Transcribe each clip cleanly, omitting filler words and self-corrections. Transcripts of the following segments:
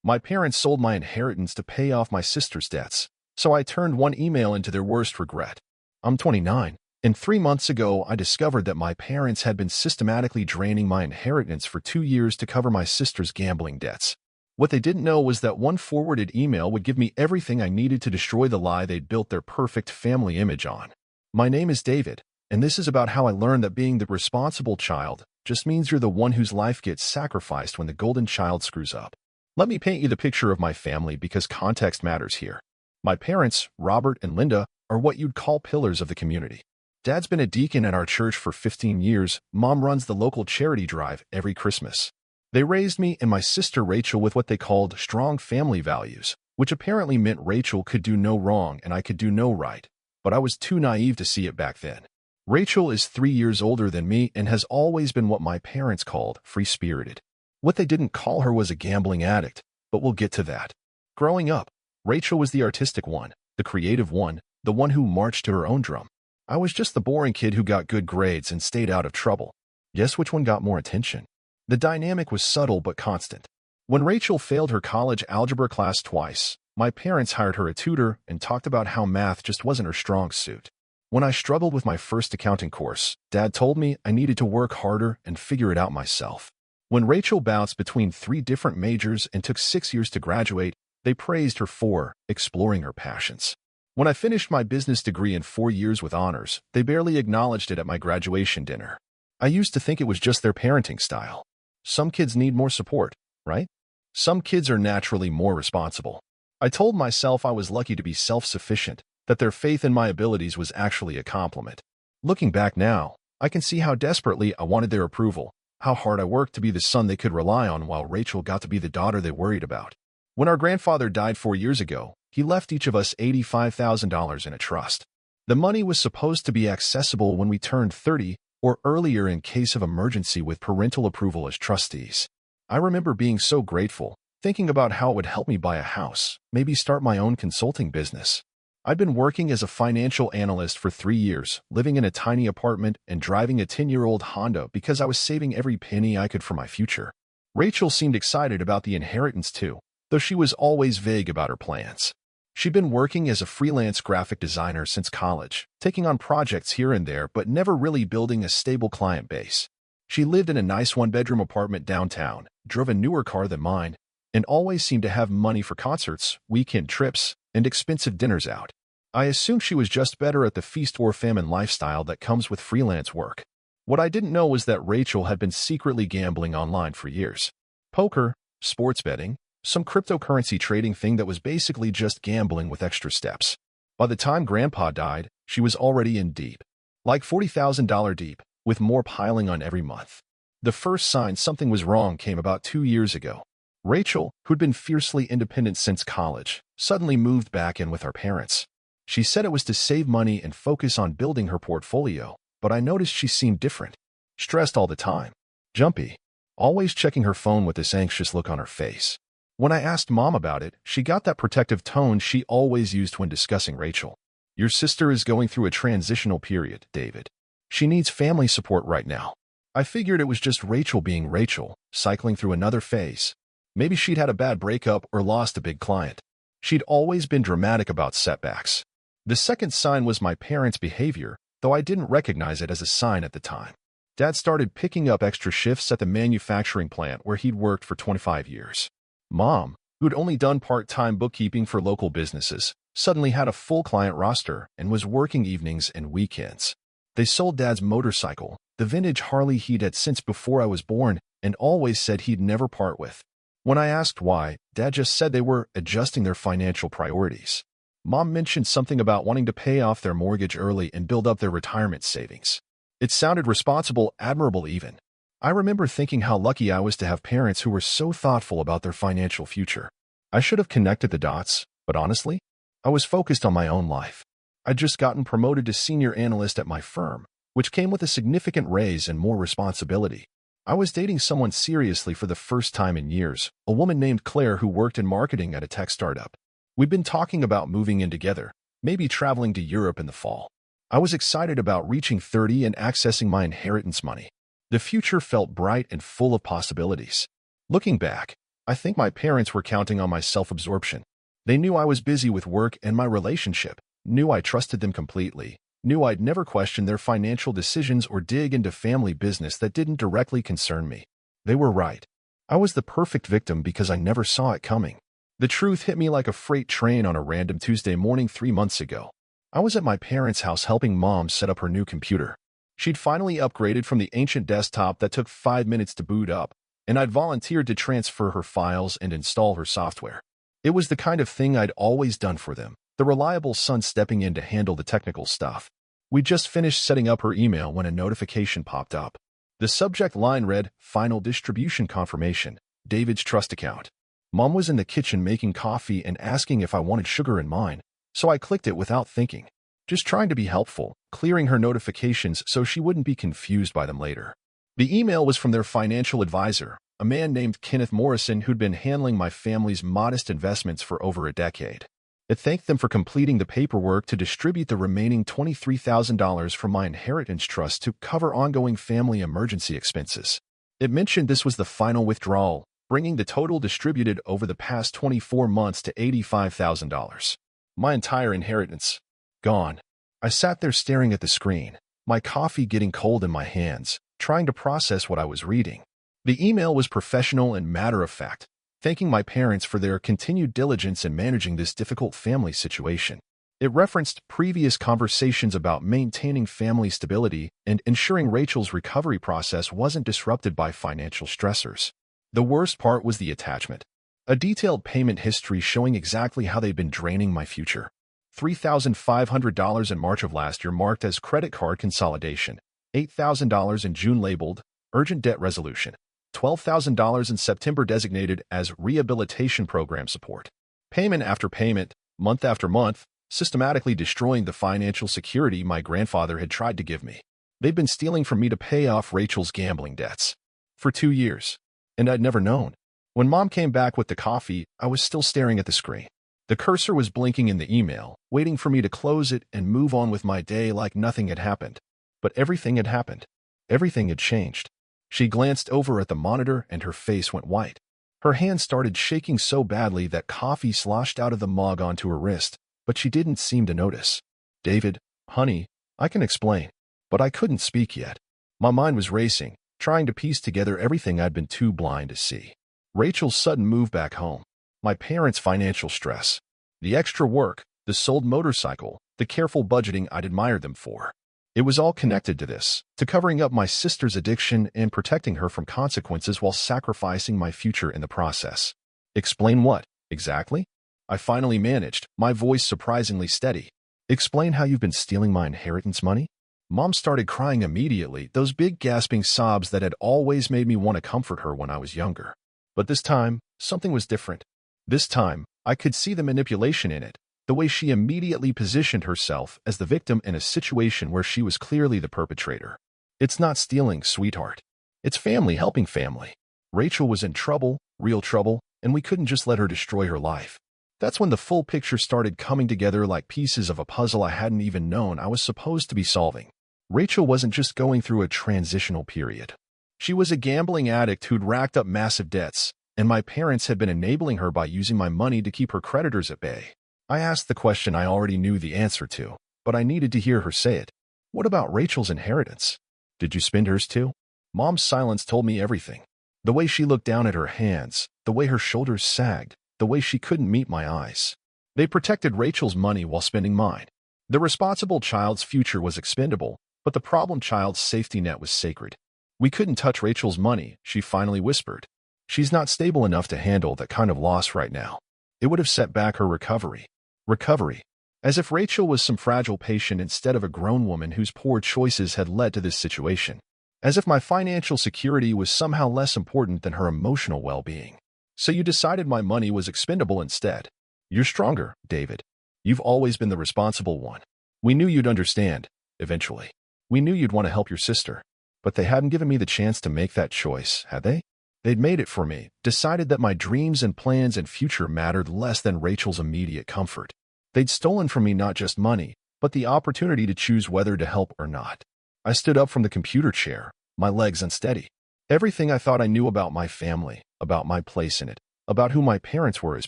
My parents sold my inheritance to pay off my sister's debts, so I turned one email into their worst regret. I'm 29, and 3 months ago I discovered that my parents had been systematically draining my inheritance for 2 years to cover my sister's gambling debts. What they didn't know was that one forwarded email would give me everything I needed to destroy the lie they'd built their perfect family image on. My name is David, and this is about how I learned that being the responsible child just means you're the one whose life gets sacrificed when the golden child screws up. Let me paint you the picture of my family because context matters here. My parents, Robert and Linda, are what you'd call pillars of the community. Dad's been a deacon at our church for 15 years. Mom runs the local charity drive every Christmas. They raised me and my sister Rachel with what they called strong family values, which apparently meant Rachel could do no wrong and I could do no right. But I was too naive to see it back then. Rachel is 3 years older than me and has always been what my parents called free-spirited. What they didn't call her was a gambling addict, but we'll get to that. Growing up, Rachel was the artistic one, the creative one, the one who marched to her own drum. I was just the boring kid who got good grades and stayed out of trouble. Guess which one got more attention? The dynamic was subtle but constant. When Rachel failed her college algebra class twice, my parents hired her a tutor and talked about how math just wasn't her strong suit. When I struggled with my first accounting course, Dad told me I needed to work harder and figure it out myself. When Rachel bounced between 3 different majors and took 6 years to graduate, they praised her for exploring her passions. When I finished my business degree in 4 years with honors, they barely acknowledged it at my graduation dinner. I used to think it was just their parenting style. Some kids need more support, right? Some kids are naturally more responsible. I told myself I was lucky to be self-sufficient, that their faith in my abilities was actually a compliment. Looking back now, I can see how desperately I wanted their approval, how hard I worked to be the son they could rely on while Rachel got to be the daughter they worried about. When our grandfather died 4 years ago, he left each of us $85,000 in a trust. The money was supposed to be accessible when we turned 30 or earlier in case of emergency with parental approval as trustees. I remember being so grateful, thinking about how it would help me buy a house, maybe start my own consulting business. I'd been working as a financial analyst for 3 years, living in a tiny apartment and driving a 10-year-old Honda because I was saving every penny I could for my future. Rachel seemed excited about the inheritance too, though she was always vague about her plans. She'd been working as a freelance graphic designer since college, taking on projects here and there but never really building a stable client base. She lived in a nice one-bedroom apartment downtown, drove a newer car than mine, and always seemed to have money for concerts, weekend trips, and expensive dinners out. I assumed she was just better at the feast or famine lifestyle that comes with freelance work. What I didn't know was that Rachel had been secretly gambling online for years. Poker, sports betting, some cryptocurrency trading thing that was basically just gambling with extra steps. By the time Grandpa died, she was already in deep. Like $40,000 deep, with more piling on every month. The first sign something was wrong came about 2 years ago. Rachel, who'd been fiercely independent since college, suddenly moved back in with our parents. She said it was to save money and focus on building her portfolio, but I noticed she seemed different. Stressed all the time. Jumpy. Always checking her phone with this anxious look on her face. When I asked Mom about it, she got that protective tone she always used when discussing Rachel. Your sister is going through a transitional period, David. She needs family support right now. I figured it was just Rachel being Rachel, cycling through another phase. Maybe she'd had a bad breakup or lost a big client. She'd always been dramatic about setbacks. The second sign was my parents' behavior, though I didn't recognize it as a sign at the time. Dad started picking up extra shifts at the manufacturing plant where he'd worked for 25 years. Mom, who'd only done part-time bookkeeping for local businesses, suddenly had a full client roster and was working evenings and weekends. They sold Dad's motorcycle, the vintage Harley he'd had since before I was born, and always said he'd never part with. When I asked why, Dad just said they were adjusting their financial priorities. Mom mentioned something about wanting to pay off their mortgage early and build up their retirement savings. It sounded responsible, admirable even. I remember thinking how lucky I was to have parents who were so thoughtful about their financial future. I should have connected the dots, but honestly, I was focused on my own life. I'd just gotten promoted to senior analyst at my firm, which came with a significant raise and more responsibility. I was dating someone seriously for the first time in years, a woman named Claire who worked in marketing at a tech startup. We'd been talking about moving in together, maybe traveling to Europe in the fall. I was excited about reaching 30 and accessing my inheritance money. The future felt bright and full of possibilities. Looking back, I think my parents were counting on my self-absorption. They knew I was busy with work and my relationship, knew I trusted them completely, knew I'd never question their financial decisions or dig into family business that didn't directly concern me. They were right. I was the perfect victim because I never saw it coming. The truth hit me like a freight train on a random Tuesday morning 3 months ago. I was at my parents' house helping Mom set up her new computer. She'd finally upgraded from the ancient desktop that took 5 minutes to boot up, and I'd volunteered to transfer her files and install her software. It was the kind of thing I'd always done for them, the reliable son stepping in to handle the technical stuff. We just finished setting up her email when a notification popped up. The subject line read, "Final distribution confirmation, David's trust account." Mom was in the kitchen making coffee and asking if I wanted sugar in mine, so I clicked it without thinking, just trying to be helpful, clearing her notifications so she wouldn't be confused by them later. The email was from their financial advisor, a man named Kenneth Morrison who'd been handling my family's modest investments for over a decade. It thanked them for completing the paperwork to distribute the remaining $23,000 from my inheritance trust to cover ongoing family emergency expenses. It mentioned this was the final withdrawal, bringing the total distributed over the past 24 months to $85,000. My entire inheritance. Gone. I sat there staring at the screen, my coffee getting cold in my hands, trying to process what I was reading. The email was professional and matter-of-fact, thanking my parents for their continued diligence in managing this difficult family situation. It referenced previous conversations about maintaining family stability and ensuring Rachel's recovery process wasn't disrupted by financial stressors. The worst part was the attachment. A detailed payment history showing exactly how they'd been draining my future. $3,500 in March of last year marked as credit card consolidation, $8,000 in June labeled urgent debt resolution, $12,000 in September designated as rehabilitation program support. Payment after payment, month after month, systematically destroying the financial security my grandfather had tried to give me. They'd been stealing from me to pay off Rachel's gambling debts. For 2 years. And I'd never known. When Mom came back with the coffee, I was still staring at the screen. The cursor was blinking in the email, waiting for me to close it and move on with my day like nothing had happened. But everything had happened. Everything had changed. She glanced over at the monitor and her face went white. Her hand started shaking so badly that coffee sloshed out of the mug onto her wrist, but she didn't seem to notice. "David, honey, I can explain." But I couldn't speak yet. My mind was racing, trying to piece together everything I'd been too blind to see. Rachel's sudden move back home. My parents' financial stress. The extra work, the sold motorcycle, the careful budgeting I'd admired them for. It was all connected to this, to covering up my sister's addiction and protecting her from consequences while sacrificing my future in the process. Explain what, exactly? I finally managed, my voice surprisingly steady. Explain how you've been stealing my inheritance money? Mom started crying immediately, those big gasping sobs that had always made me want to comfort her when I was younger. But this time, something was different. This time, I could see the manipulation in it, the way she immediately positioned herself as the victim in a situation where she was clearly the perpetrator. It's not stealing, sweetheart. It's family helping family. Rachel was in trouble, real trouble, and we couldn't just let her destroy her life. That's when the full picture started coming together like pieces of a puzzle I hadn't even known I was supposed to be solving. Rachel wasn't just going through a transitional period. She was a gambling addict who'd racked up massive debts, and my parents had been enabling her by using my money to keep her creditors at bay. I asked the question I already knew the answer to, but I needed to hear her say it. What about Rachel's inheritance? Did you spend hers too? Mom's silence told me everything. The way she looked down at her hands, the way her shoulders sagged, the way she couldn't meet my eyes. They protected Rachel's money while spending mine. The responsible child's future was expendable, but the problem child's safety net was sacred. We couldn't touch Rachel's money, she finally whispered. She's not stable enough to handle that kind of loss right now. It would have set back her recovery. Recovery. As if Rachel was some fragile patient instead of a grown woman whose poor choices had led to this situation. As if my financial security was somehow less important than her emotional well-being. So you decided my money was expendable instead. You're stronger, David. You've always been the responsible one. We knew you'd understand, eventually. We knew you'd want to help your sister. But they hadn't given me the chance to make that choice, had they? They'd made it for me, decided that my dreams and plans and future mattered less than Rachel's immediate comfort. They'd stolen from me not just money, but the opportunity to choose whether to help or not. I stood up from the computer chair, my legs unsteady. Everything I thought I knew about my family, about my place in it, about who my parents were as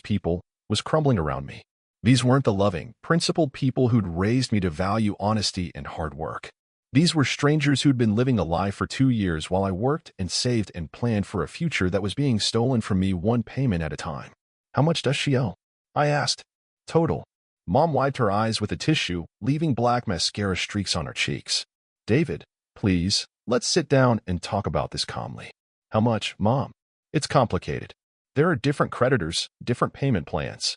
people, was crumbling around me. These weren't the loving, principled people who'd raised me to value honesty and hard work. These were strangers who'd been living a lie for 2 years while I worked and saved and planned for a future that was being stolen from me one payment at a time. How much does she owe? I asked. Total. Mom wiped her eyes with a tissue, leaving black mascara streaks on her cheeks. David, please, let's sit down and talk about this calmly. How much, Mom? It's complicated. There are different creditors, different payment plans.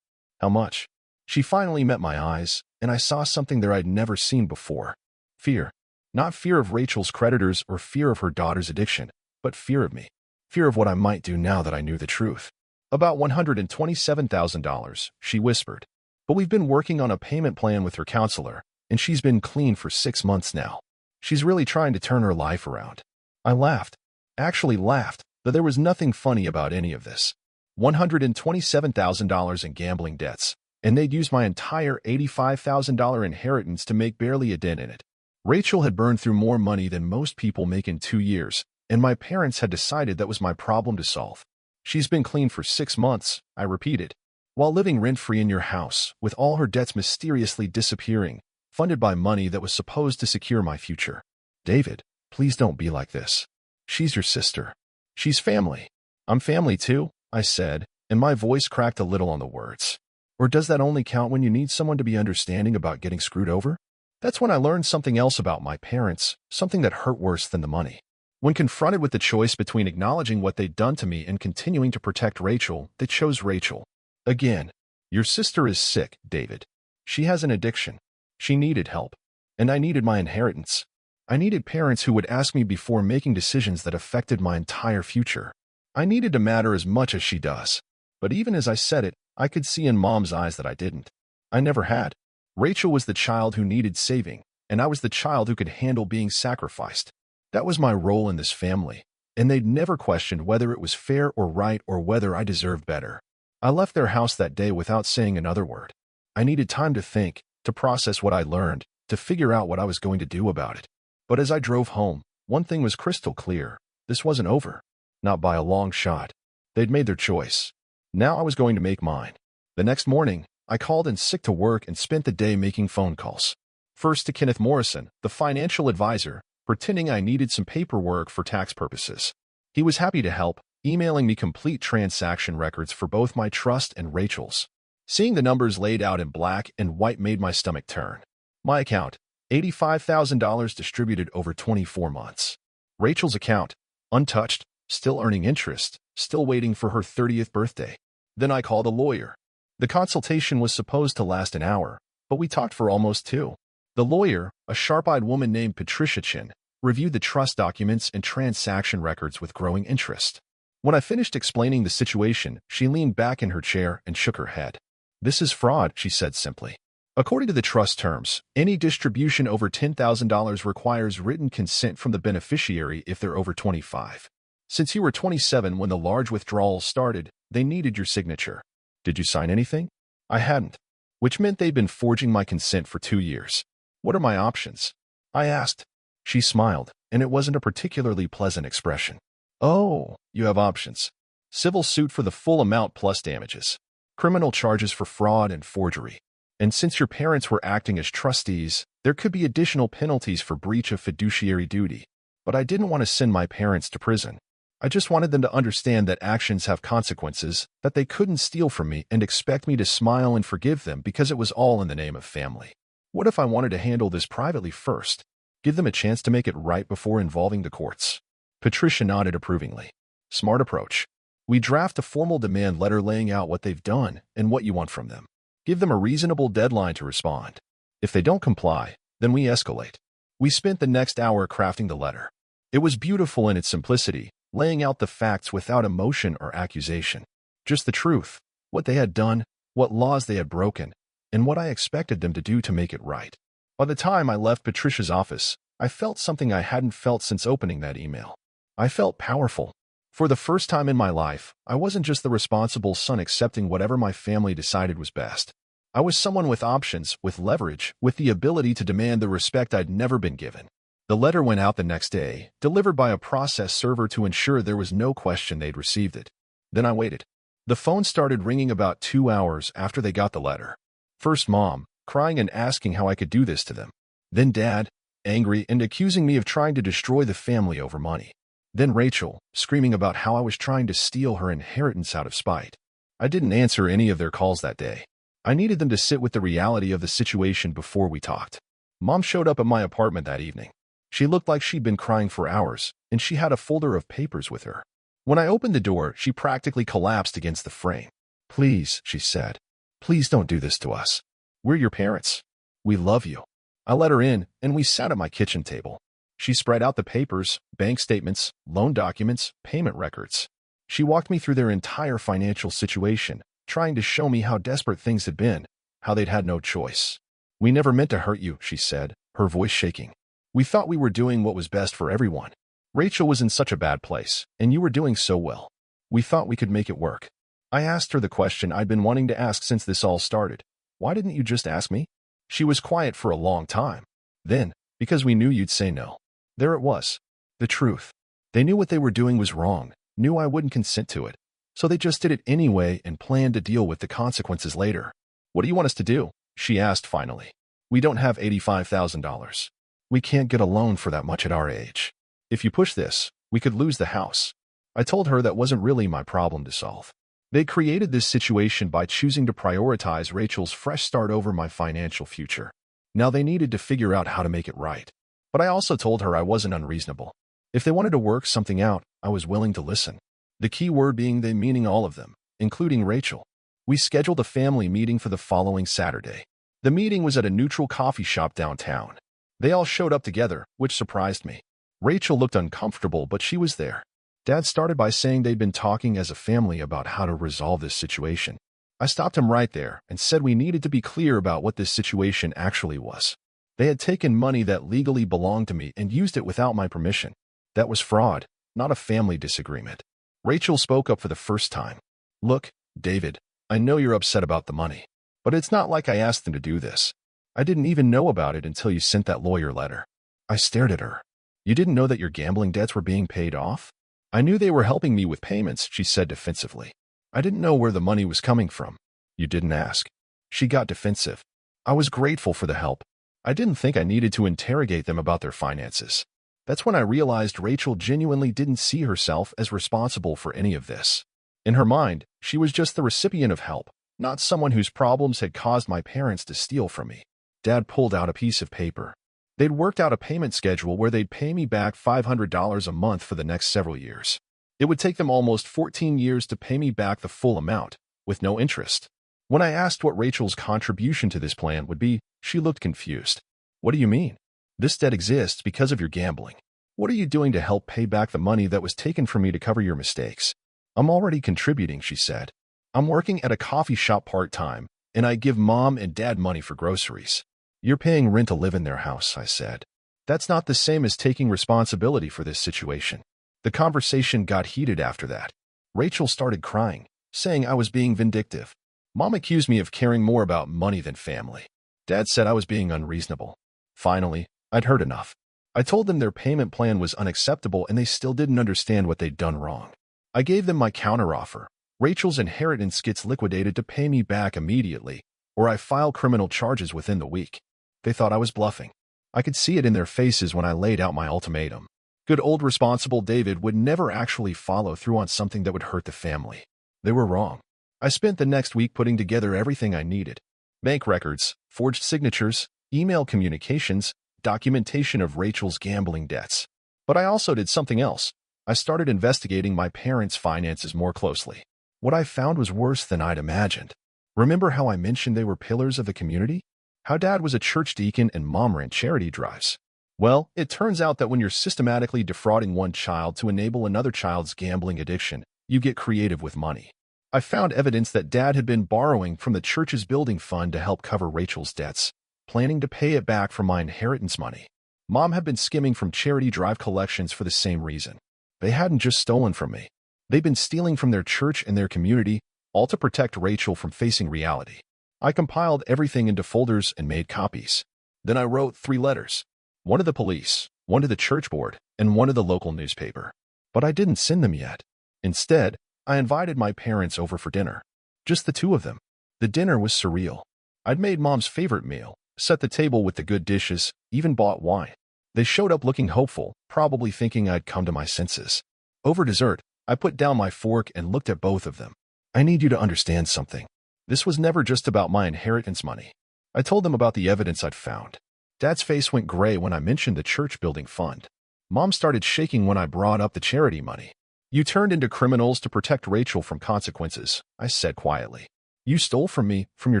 How much? She finally met my eyes, and I saw something there I'd never seen before. Fear. Not fear of Rachel's creditors or fear of her daughter's addiction, but fear of me. Fear of what I might do now that I knew the truth. About $127,000, she whispered. But we've been working on a payment plan with her counselor, and she's been clean for 6 months now. She's really trying to turn her life around. I laughed. Actually laughed, but there was nothing funny about any of this. $127,000 in gambling debts, and they'd used my entire $85,000 inheritance to make barely a dent in it. Rachel had burned through more money than most people make in 2 years, and my parents had decided that was my problem to solve. She's been clean for 6 months, I repeated, while living rent-free in your house, with all her debts mysteriously disappearing, funded by money that was supposed to secure my future. David, please don't be like this. She's your sister. She's family. I'm family too, I said, and my voice cracked a little on the words. Or does that only count when you need someone to be understanding about getting screwed over? That's when I learned something else about my parents, something that hurt worse than the money. When confronted with the choice between acknowledging what they'd done to me and continuing to protect Rachel, they chose Rachel. Again, your sister is sick, David. She has an addiction. She needed help. And I needed my inheritance. I needed parents who would ask me before making decisions that affected my entire future. I needed to matter as much as she does. But even as I said it, I could see in Mom's eyes that I didn't. I never had. Rachel was the child who needed saving, and I was the child who could handle being sacrificed. That was my role in this family, and they'd never questioned whether it was fair or right or whether I deserved better. I left their house that day without saying another word. I needed time to think, to process what I learned, to figure out what I was going to do about it. But as I drove home, one thing was crystal clear. This wasn't over. Not by a long shot. They'd made their choice. Now I was going to make mine. The next morning, I called in sick to work and spent the day making phone calls. First to Kenneth Morrison, the financial advisor, pretending I needed some paperwork for tax purposes. He was happy to help, emailing me complete transaction records for both my trust and Rachel's. Seeing the numbers laid out in black and white made my stomach turn. My account, $85,000 distributed over 24 months. Rachel's account, untouched, still earning interest, still waiting for her 30th birthday. Then I called a lawyer. The consultation was supposed to last an hour, but we talked for almost 2. The lawyer, a sharp-eyed woman named Patricia Chin, reviewed the trust documents and transaction records with growing interest. When I finished explaining the situation, she leaned back in her chair and shook her head. This is fraud, she said simply. According to the trust terms, any distribution over $10,000 requires written consent from the beneficiary if they're over 25. Since you were 27 when the large withdrawals started, they needed your signature. Did you sign anything? I hadn't, which meant they'd been forging my consent for 2 years. What are my options? I asked. She smiled, and it wasn't a particularly pleasant expression. Oh, you have options. Civil suit for the full amount plus damages. Criminal charges for fraud and forgery. And since your parents were acting as trustees, there could be additional penalties for breach of fiduciary duty. But I didn't want to send my parents to prison. I just wanted them to understand that actions have consequences, that they couldn't steal from me and expect me to smile and forgive them because it was all in the name of family. What if I wanted to handle this privately first? Give them a chance to make it right before involving the courts? Patricia nodded approvingly. Smart approach. We draft a formal demand letter laying out what they've done and what you want from them. Give them a reasonable deadline to respond. If they don't comply, then we escalate. We spent the next hour crafting the letter. It was beautiful in its simplicity, laying out the facts without emotion or accusation. Just the truth, what they had done, what laws they had broken, and what I expected them to do to make it right. By the time I left Patricia's office, I felt something I hadn't felt since opening that email. I felt powerful. For the first time in my life, I wasn't just the responsible son accepting whatever my family decided was best. I was someone with options, with leverage, with the ability to demand the respect I'd never been given. The letter went out the next day, delivered by a process server to ensure there was no question they'd received it. Then I waited. The phone started ringing about 2 hours after they got the letter. First Mom, crying and asking how I could do this to them. Then Dad, angry and accusing me of trying to destroy the family over money. Then Rachel, screaming about how I was trying to steal her inheritance out of spite. I didn't answer any of their calls that day. I needed them to sit with the reality of the situation before we talked. Mom showed up at my apartment that evening. She looked like she'd been crying for hours, and she had a folder of papers with her. When I opened the door, she practically collapsed against the frame. "Please," she said, "please don't do this to us. We're your parents. We love you." I let her in, and we sat at my kitchen table. She spread out the papers, bank statements, loan documents, payment records. She walked me through their entire financial situation, trying to show me how desperate things had been, how they'd had no choice. "We never meant to hurt you," she said, her voice shaking. "We thought we were doing what was best for everyone. Rachel was in such a bad place, and you were doing so well. We thought we could make it work." I asked her the question I'd been wanting to ask since this all started. "Why didn't you just ask me?" She was quiet for a long time. Then, "Because we knew you'd say no." There it was. The truth. They knew what they were doing was wrong, knew I wouldn't consent to it. So they just did it anyway and planned to deal with the consequences later. "What do you want us to do?" she asked finally. "We don't have $85,000. We can't get a loan for that much at our age. If you push this, we could lose the house." I told her that wasn't really my problem to solve. They created this situation by choosing to prioritize Rachel's fresh start over my financial future. Now they needed to figure out how to make it right. But I also told her I wasn't unreasonable. If they wanted to work something out, I was willing to listen. The key word being they, meaning all of them, including Rachel. We scheduled a family meeting for the following Saturday. The meeting was at a neutral coffee shop downtown. They all showed up together, which surprised me. Rachel looked uncomfortable, but she was there. Dad started by saying they'd been talking as a family about how to resolve this situation. I stopped him right there and said we needed to be clear about what this situation actually was. They had taken money that legally belonged to me and used it without my permission. That was fraud, not a family disagreement. Rachel spoke up for the first time. "Look, David, I know you're upset about the money, but it's not like I asked them to do this. I didn't even know about it until you sent that lawyer letter." I stared at her. "You didn't know that your gambling debts were being paid off?" "I knew they were helping me with payments," she said defensively. "I didn't know where the money was coming from." "You didn't ask." She got defensive. I was grateful for the help. I didn't think I needed to interrogate them about their finances. That's when I realized Rachel genuinely didn't see herself as responsible for any of this. In her mind, she was just the recipient of help, not someone whose problems had caused my parents to steal from me. Dad pulled out a piece of paper. They'd worked out a payment schedule where they'd pay me back $500 a month for the next several years. It would take them almost 14 years to pay me back the full amount, with no interest. When I asked what Rachel's contribution to this plan would be, she looked confused. "What do you mean? This debt exists because of your gambling. What are you doing to help pay back the money that was taken from me to cover your mistakes?" "I'm already contributing," she said. "I'm working at a coffee shop part-time, and I give Mom and Dad money for groceries." "You're paying rent to live in their house," I said. "That's not the same as taking responsibility for this situation." The conversation got heated after that. Rachel started crying, saying I was being vindictive. Mom accused me of caring more about money than family. Dad said I was being unreasonable. Finally, I'd heard enough. I told them their payment plan was unacceptable and they still didn't understand what they'd done wrong. I gave them my counteroffer. Rachel's inheritance gets liquidated to pay me back immediately, or I file criminal charges within the week. They thought I was bluffing. I could see it in their faces when I laid out my ultimatum. Good old responsible David would never actually follow through on something that would hurt the family. They were wrong. I spent the next week putting together everything I needed. Bank records, forged signatures, email communications, documentation of Rachel's gambling debts. But I also did something else. I started investigating my parents' finances more closely. What I found was worse than I'd imagined. Remember how I mentioned they were pillars of the community? How Dad was a church deacon and Mom ran charity drives? Well, it turns out that when you're systematically defrauding one child to enable another child's gambling addiction, you get creative with money. I found evidence that Dad had been borrowing from the church's building fund to help cover Rachel's debts, planning to pay it back from my inheritance money. Mom had been skimming from charity drive collections for the same reason. They hadn't just stolen from me. They'd been stealing from their church and their community, all to protect Rachel from facing reality. I compiled everything into folders and made copies. Then I wrote 3 letters. One to the police, one to the church board, and one to the local newspaper. But I didn't send them yet. Instead, I invited my parents over for dinner. Just the two of them. The dinner was surreal. I'd made Mom's favorite meal, set the table with the good dishes, even bought wine. They showed up looking hopeful, probably thinking I'd come to my senses. Over dessert, I put down my fork and looked at both of them. I need you to understand something. This was never just about my inheritance money. I told them about the evidence I'd found. Dad's face went gray when I mentioned the church building fund. Mom started shaking when I brought up the charity money. You turned into criminals to protect Rachel from consequences, I said quietly. You stole from me, from your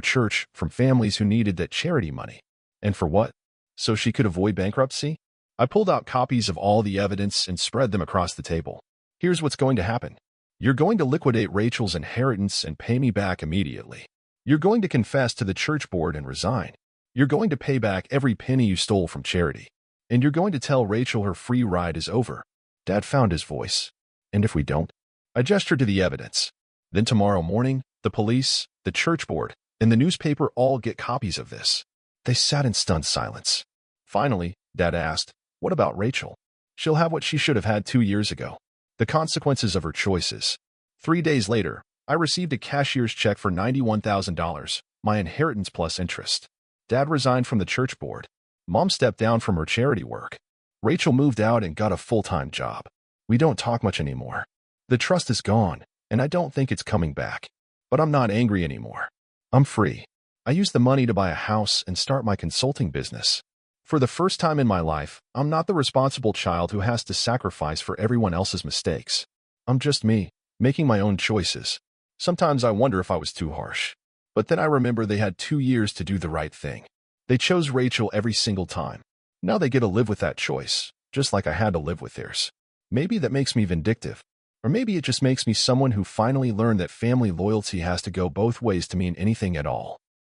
church, from families who needed that charity money. And for what? So she could avoid bankruptcy? I pulled out copies of all the evidence and spread them across the table. Here's what's going to happen. You're going to liquidate Rachel's inheritance and pay me back immediately. You're going to confess to the church board and resign. You're going to pay back every penny you stole from charity. And you're going to tell Rachel her free ride is over. Dad found his voice. And if we don't? I gestured to the evidence. Then tomorrow morning, the police, the church board, and the newspaper all get copies of this. They sat in stunned silence. Finally, Dad asked, what about Rachel? She'll have what she should have had 2 years ago. The consequences of her choices. 3 days later, I received a cashier's check for $91,000, my inheritance plus interest. Dad resigned from the church board. Mom stepped down from her charity work. Rachel moved out and got a full-time job. We don't talk much anymore. The trust is gone, and I don't think it's coming back. But I'm not angry anymore. I'm free. I used the money to buy a house and start my consulting business. For the first time in my life, I'm not the responsible child who has to sacrifice for everyone else's mistakes. I'm just me, making my own choices. Sometimes I wonder if I was too harsh. But then I remember they had 2 years to do the right thing. They chose Rachel every single time. Now they get to live with that choice, just like I had to live with theirs. Maybe that makes me vindictive. Or maybe it just makes me someone who finally learned that family loyalty has to go both ways to mean anything at all.